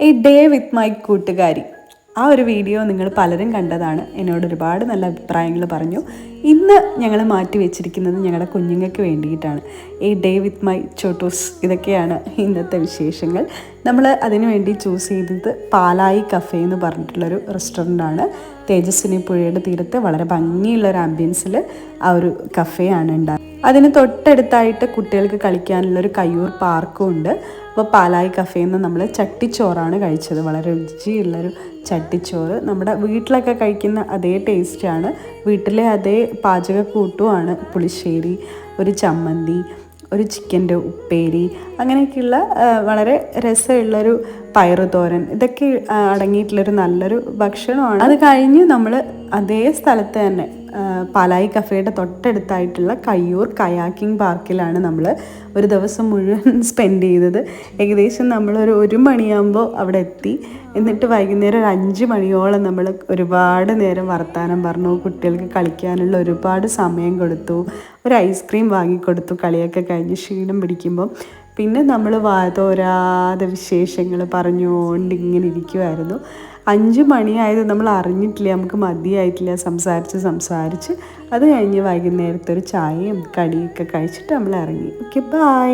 A day with my കൂട്ടുകാരി. ആ ഒരു വീഡിയോ നിങ്ങൾ പലരും കണ്ടതാണ്. എന്നോട് ഒരുപാട് നല്ല അഭിപ്രായങ്ങൾ പറഞ്ഞു. ഇന്ന് ഞങ്ങൾ മാറ്റി വെച്ചിരിക്കുന്നത് ഞങ്ങളുടെ കുഞ്ഞുങ്ങൾക്ക് വേണ്ടിയിട്ടാണ്. എ ഡേ വിത്ത് മൈ ചോട്ടൂസ്. ഇതൊക്കെയാണ് ഇന്നത്തെ വിശേഷങ്ങൾ. നമ്മൾ അതിനു വേണ്ടി ചൂസ് ചെയ്തത് പാലായി കഫേ എന്ന് പറഞ്ഞിട്ടുള്ളൊരു റെസ്റ്റോറൻ്റാണ്. തേജസ്വിനി പുഴയുടെ തീരത്ത് വളരെ ഭംഗിയുള്ളൊരു ആംബിയൻസിൽ ആ ഒരു കഫേയാണ് ഉണ്ടാകുന്നത്. അതിന് തൊട്ടടുത്തായിട്ട് കുട്ടികൾക്ക് കളിക്കാനുള്ളൊരു കയ്യൂർ പാർക്കും ഉണ്ട്. അപ്പോൾ പാലായി കഫേയിൽ നിന്ന് നമ്മൾ ചട്ടിച്ചോറാണ് കഴിച്ചത്. വളരെ രുചിയുള്ളൊരു ചട്ടിച്ചോറ്. നമ്മുടെ വീട്ടിലൊക്കെ കഴിക്കുന്ന അതേ ടേസ്റ്റാണ്, വീട്ടിലെ അതേ പാചകക്കൂട്ടുമാണ്. പുളിശ്ശേരി, ഒരു ചമ്മന്തി, ഒരു ചിക്കൻ്റെ ഉപ്പേരി, അങ്ങനെയൊക്കെയുള്ള വളരെ രസമുള്ളൊരു പയറുതോരൻ, ഇതൊക്കെ അടങ്ങിയിട്ടുള്ളൊരു നല്ലൊരു ഭക്ഷണമാണ്. അത് കഴിഞ്ഞ് നമ്മൾ അതേ സ്ഥലത്ത് തന്നെ പാലായി കഫേയുടെ തൊട്ടടുത്തായിട്ടുള്ള കയ്യൂർ കയാക്കിംഗ് പാർക്കിലാണ് നമ്മൾ ഒരു ദിവസം മുഴുവൻ സ്പെൻഡ് ചെയ്തത്. ഏകദേശം നമ്മളൊരു 1 മണിയാകുമ്പോൾ അവിടെ എത്തി. എന്നിട്ട് വൈകുന്നേരം ഒരു 5 മണിയോളം നമ്മൾ ഒരുപാട് നേരം വർത്താനം പറഞ്ഞു. കുട്ടികൾക്ക് കളിക്കാനുള്ള ഒരുപാട് സമയം കൊടുത്തു. ഒരു ഐസ്ക്രീം വാങ്ങിക്കൊടുത്തു. കളിയൊക്കെ കഴിഞ്ഞ് ക്ഷീണം പിടിക്കുമ്പോൾ പിന്നെ നമ്മൾ വാതോരാതെ വിശേഷങ്ങൾ പറഞ്ഞുകൊണ്ട് ഇങ്ങനെ ഇരിക്കുമായിരുന്നു. 5 മണിയായത് നമ്മൾ അറിഞ്ഞിട്ടില്ല, നമുക്ക് മതിയായിട്ടില്ല. സംസാരിച്ച് അത് കഴിഞ്ഞ് വൈകുന്നേരത്തെ ഒരു ചായയും കടിയൊക്കെ കഴിച്ചിട്ട് നമ്മൾ ഇറങ്ങി. Okay, by.